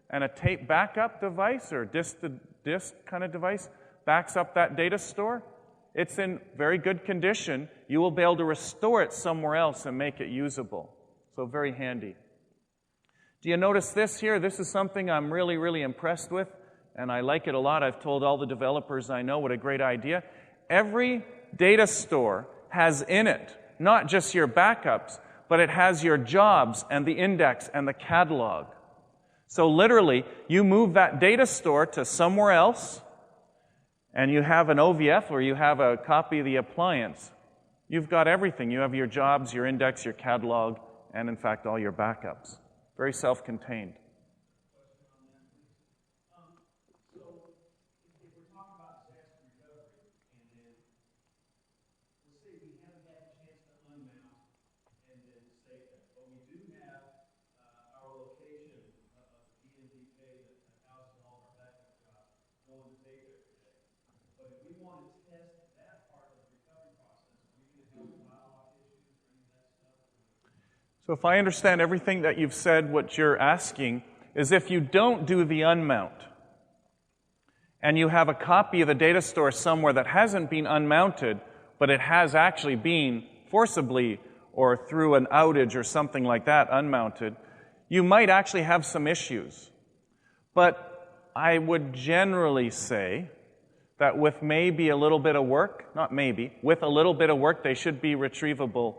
and a tape backup device or disk-to-disk kind of device backs up that data store, it's in very good condition. You will be able to restore it somewhere else and make it usable. So very handy. Do you notice this here? This is something I'm really, really impressed with, and I like it a lot. I've told all the developers I know what a great idea. Every data store has in it not just your backups, but it has your jobs and the index and the catalog. So literally, you move that data store to somewhere else, and you have an OVF or you have a copy of the appliance. You've got everything. You have your jobs, your index, your catalog, and in fact, all your backups. Very self-contained. So if I understand everything that you've said, what you're asking is if you don't do the unmount, and you have a copy of the data store somewhere that hasn't been unmounted, but it has actually been forcibly or through an outage or something like that unmounted, you might actually have some issues. But I would generally say that with maybe a little bit of work, not maybe, with a little bit of work, they should be retrievable.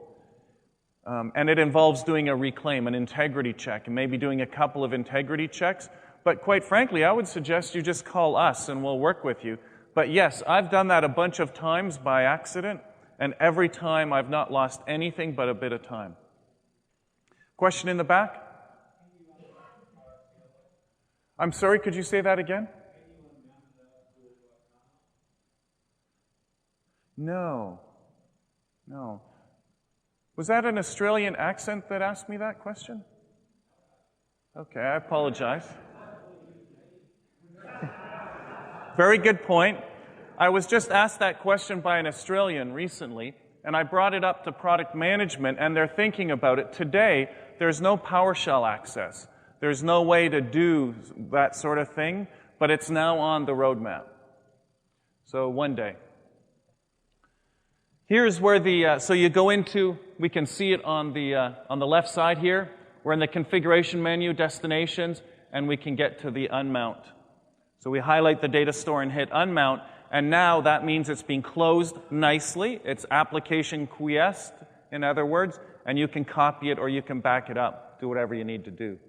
And it involves doing a reclaim, an integrity check, and maybe doing a couple of integrity checks. But quite frankly, I would suggest you just call us and we'll work with you. But yes, I've done that a bunch of times by accident, and every time I've not lost anything but a bit of time. Question in the back? I'm sorry, could you say that again? No. Was that an Australian accent that asked me that question? Okay, I apologize. Very good point. I was just asked that question by an Australian recently, and I brought it up to product management, and they're thinking about it. Today, there's no PowerShell access. There's no way to do that sort of thing, but it's now on the roadmap. So one day. Here's where so you go into, we can see it on the left side here. We're in the configuration menu, destinations, and we can get to the unmount. So we highlight the data store and hit unmount, and now that means it's being closed nicely. It's application quiesced, in other words, and you can copy it or you can back it up, do whatever you need to do.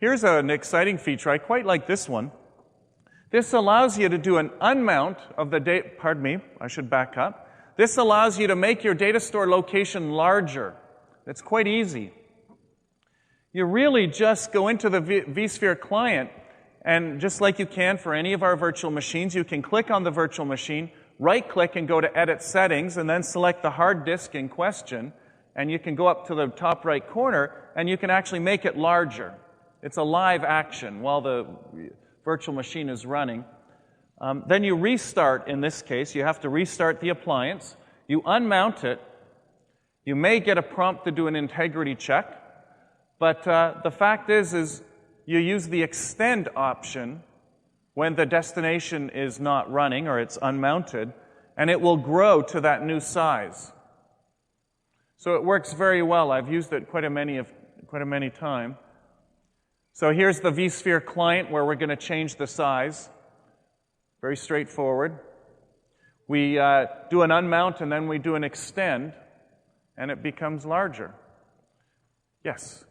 Here's an exciting feature. I quite like this one. This allows you to do an unmount of the data. Pardon me, I should back up. This allows you to make your data store location larger. It's quite easy. You really just go into the vSphere client, and just like you can for any of our virtual machines, you can click on the virtual machine, right-click and go to Edit Settings, and then select the hard disk in question, and you can go up to the top right corner, and you can actually make it larger. It's a live action while the virtual machine is running. Then you restart, in this case. You have to restart the appliance. You unmount it. You may get a prompt to do an integrity check, but the fact is you use the extend option when the destination is not running or it's unmounted, and it will grow to that new size. So it works very well. I've used it quite a many times. So here's the vSphere client where we're going to change the size. Very straightforward. We do an unmount and then we do an extend, and it becomes larger. Yes?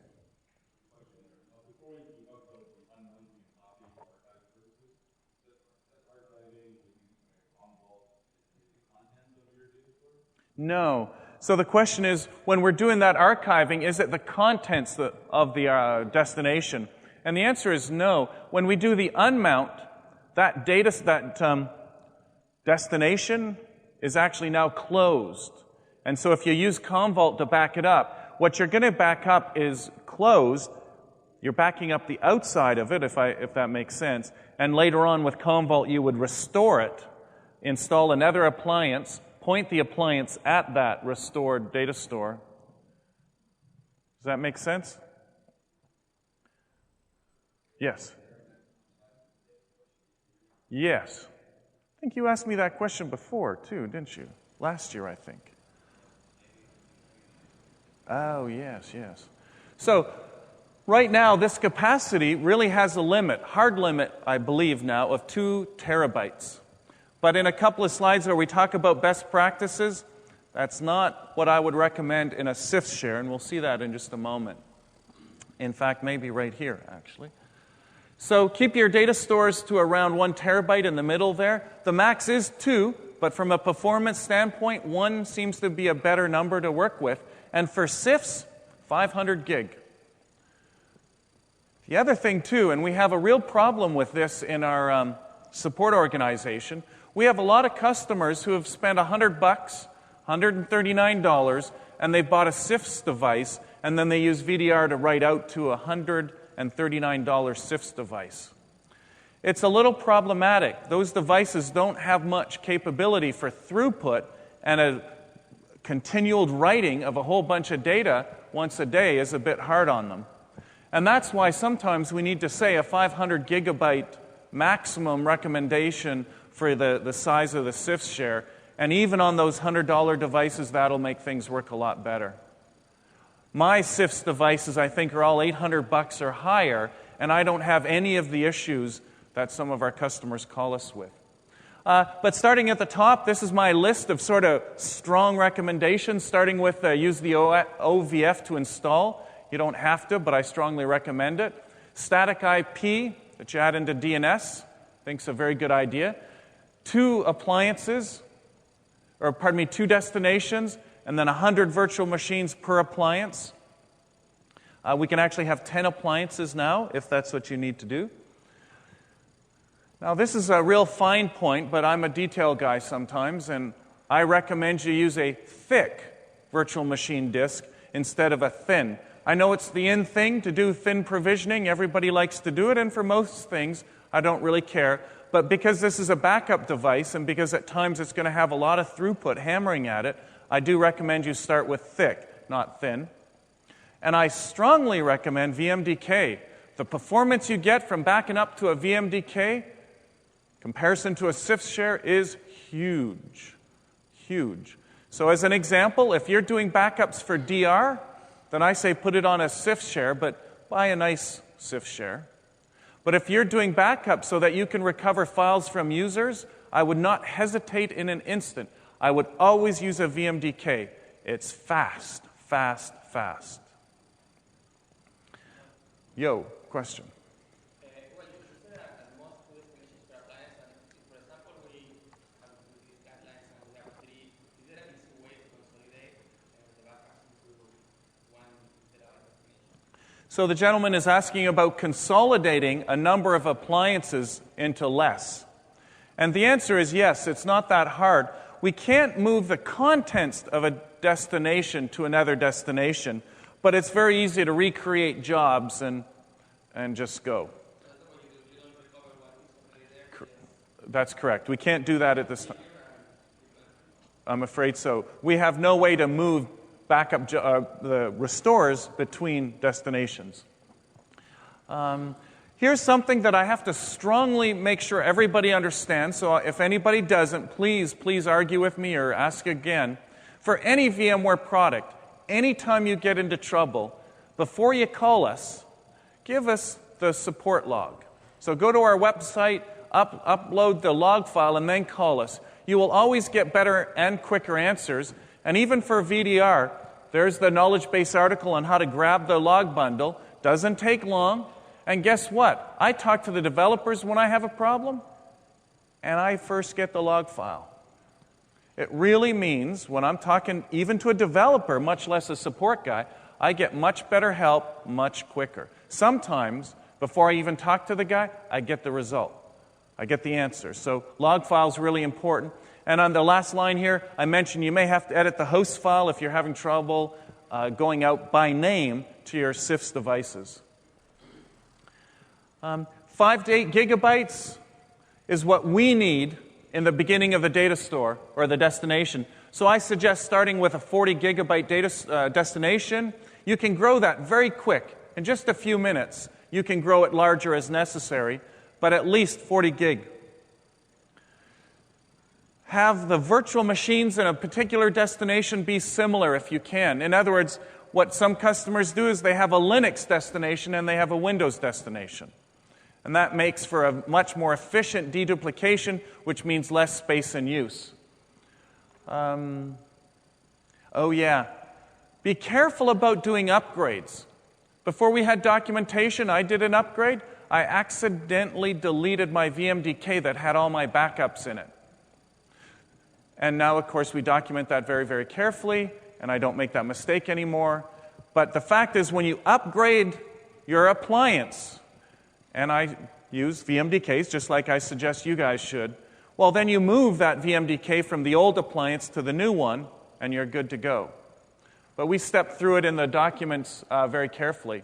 No. So the question is, when we're doing that archiving, is it the contents of the destination? And the answer is no. When we do the unmount, that destination is actually now closed. And so if you use Commvault to back it up, what you're going to back up is closed. You're backing up the outside of it, if that makes sense. And later on with Commvault, you would restore it, install another appliance, point the appliance at that restored data store. Does that make sense? Yes. Yes. I think you asked me that question before, too, didn't you? Last year, I think. Oh, yes. So, right now, this capacity really has a limit, hard limit, I believe now, of 2 terabytes. But in a couple of slides where we talk about best practices, that's not what I would recommend in a CIFS share, and we'll see that in just a moment. In fact, maybe right here, actually. So keep your data stores to around 1 terabyte in the middle there. The max is 2, but from a performance standpoint, 1 seems to be a better number to work with. And for CIFS, 500 gig. The other thing, too, and we have a real problem with this in our support organization, we have a lot of customers who have spent $100, $139, and they've bought a CIFS device, and then they use VDR to write out to a $139 CIFS device. It's a little problematic. Those devices don't have much capability for throughput, and a continual writing of a whole bunch of data once a day is a bit hard on them. And that's why sometimes we need to say a 500 gigabyte maximum recommendation for the size of the CIFS share. And even on those $100 devices, that'll make things work a lot better. My CIFS devices, I think, are all $800 or higher, and I don't have any of the issues that some of our customers call us with. But starting at the top, this is my list of sort of strong recommendations, starting with use the OVF to install. You don't have to, but I strongly recommend it. Static IP that you add into DNS, I think is a very good idea. 2 destinations, and then 100 virtual machines per appliance. We can actually have 10 appliances now, if that's what you need to do. Now, this is a real fine point, but I'm a detail guy sometimes, and I recommend you use a thick virtual machine disk instead of a thin. I know it's the in thing to do thin provisioning. Everybody likes to do it, and for most things, I don't really care. But because this is a backup device, and because at times it's going to have a lot of throughput hammering at it, I do recommend you start with thick, not thin. And I strongly recommend VMDK. The performance you get from backing up to a VMDK, comparison to a CIFS share, is huge. Huge. So as an example, if you're doing backups for DR, then I say put it on a CIFS share, but buy a nice CIFS share. But if you're doing backup so that you can recover files from users, I would not hesitate in an instant. I would always use a VMDK. It's fast. Yo, question.
Well, you said at most two destinations per appliance, and for example, we have these guidelines and we have three. Is there an easy way to consolidate the backups into one destination?
So the gentleman is asking about consolidating a number of appliances into less. And the answer is yes, it's not that hard. We can't move the contents of a destination to another destination, but it's very easy to recreate jobs and just go. That's correct. We can't do that at this time. I'm afraid so. We have no way to move backup the restores between destinations. Here's something that I have to strongly make sure everybody understands. So if anybody doesn't, please argue with me or ask again. For any VMware product, anytime you get into trouble, before you call us, give us the support log. So go to our website, upload the log file, and then call us. You will always get better and quicker answers. And even for VDR, there's the knowledge base article on how to grab the log bundle. Doesn't take long. And guess what? I talk to the developers when I have a problem, and I first get the log file. It really means when I'm talking even to a developer, much less a support guy, I get much better help much quicker. Sometimes, before I even talk to the guy, I get the result. I get the answer. So log file is really important. And on the last line here, I mentioned you may have to edit the host file if you're having trouble going out by name to your CIFS devices. 5 to 8 gigabytes is what we need in the beginning of the data store or the destination. So I suggest starting with a 40 gigabyte data destination. You can grow that very quick. In just a few minutes, you can grow it larger as necessary, but at least 40 gig. Have the virtual machines in a particular destination be similar if you can. In other words, what some customers do is they have a Linux destination and they have a Windows destination. And that makes for a much more efficient deduplication, which means less space in use. Oh yeah. Be careful about doing upgrades. Before we had documentation, I did an upgrade. I accidentally deleted my VMDK that had all my backups in it. And now, of course, we document that very, very carefully, and I don't make that mistake anymore. But the fact is, when you upgrade your appliance, and I use VMDKs just like I suggest you guys should, well, then you move that VMDK from the old appliance to the new one, and you're good to go. But we step through it in the documents very carefully.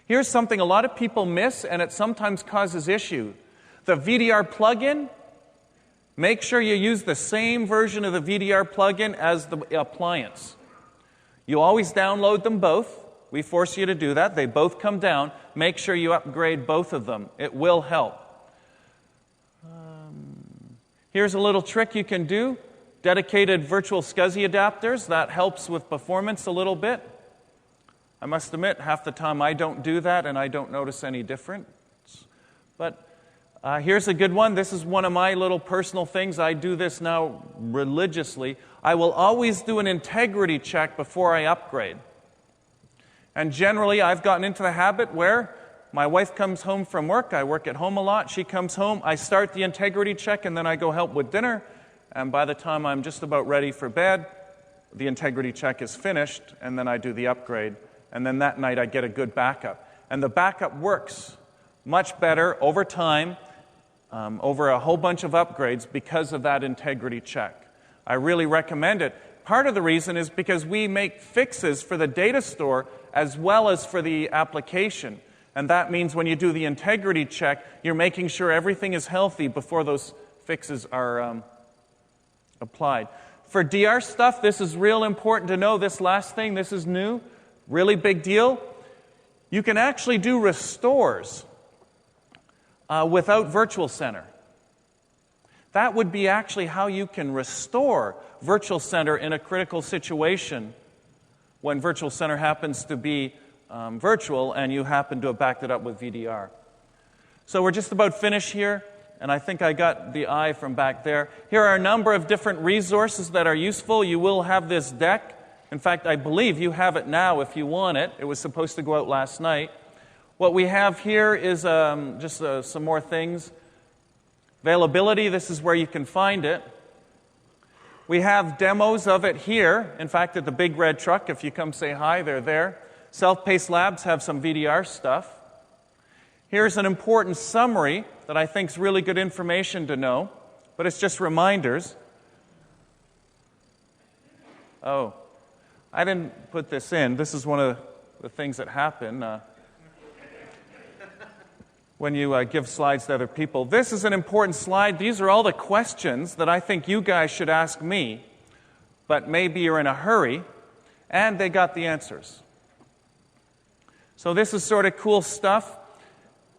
Here's something a lot of people miss, and it sometimes causes issue. The VDR plugin, make sure you use the same version of the VDR plugin as the appliance. You always download them both. We force you to do that. They both come down. Make sure you upgrade both of them. It will help. Here's a little trick you can do. Dedicated virtual SCSI adapters. That helps with performance a little bit. I must admit, half the time I don't do that and I don't notice any difference. But here's a good one. This is one of my little personal things. I do this now religiously. I will always do an integrity check before I upgrade. And generally, I've gotten into the habit where my wife comes home from work. I work at home a lot. She comes home. I start the integrity check, and then I go help with dinner. And by the time I'm just about ready for bed, the integrity check is finished, and then I do the upgrade. And then that night, I get a good backup. And the backup works much better over time, over a whole bunch of upgrades because of that integrity check. I really recommend it. Part of the reason is because we make fixes for the data store as well as for the application. And that means when you do the integrity check, you're making sure everything is healthy before those fixes are applied. For DR stuff, this is real important to know. This last thing, this is new, really big deal. You can actually do restores without Virtual Center. That would be actually how you can restore Virtual Center in a critical situation when Virtual Center happens to be virtual and you happen to have backed it up with VDR. So we're just about finished here, and I think I got the eye from back there. Here are a number of different resources that are useful. You will have this deck. In fact, I believe you have it now if you want it. It was supposed to go out last night. What we have here is just some more things. Availability, this is where you can find it. We have demos of it here. In fact, at the big red truck, if you come say hi, they're there. Self-paced labs have some VDR stuff. Here's an important summary that I think is really good information to know, but it's just reminders. Oh, I didn't put this in. This is one of the things that happen when you give slides to other people. This is an important slide. These are all the questions that I think you guys should ask me, but maybe you're in a hurry, and they got the answers. So this is sort of cool stuff.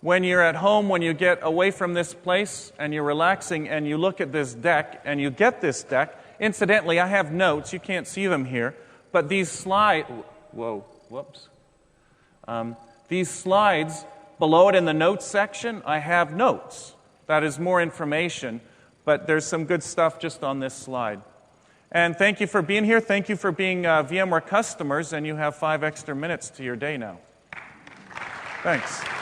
When you're at home, when you get away from this place, and you're relaxing, and you look at this deck, and you get this deck. Incidentally, I have notes. You can't see them here, but these slides... Whoa, whoops. These slides... Below it in the notes section, I have notes. That is more information, but there's some good stuff just on this slide. And thank you for being here. Thank you for being VMware customers, and you have 5 extra minutes to your day now. Thanks.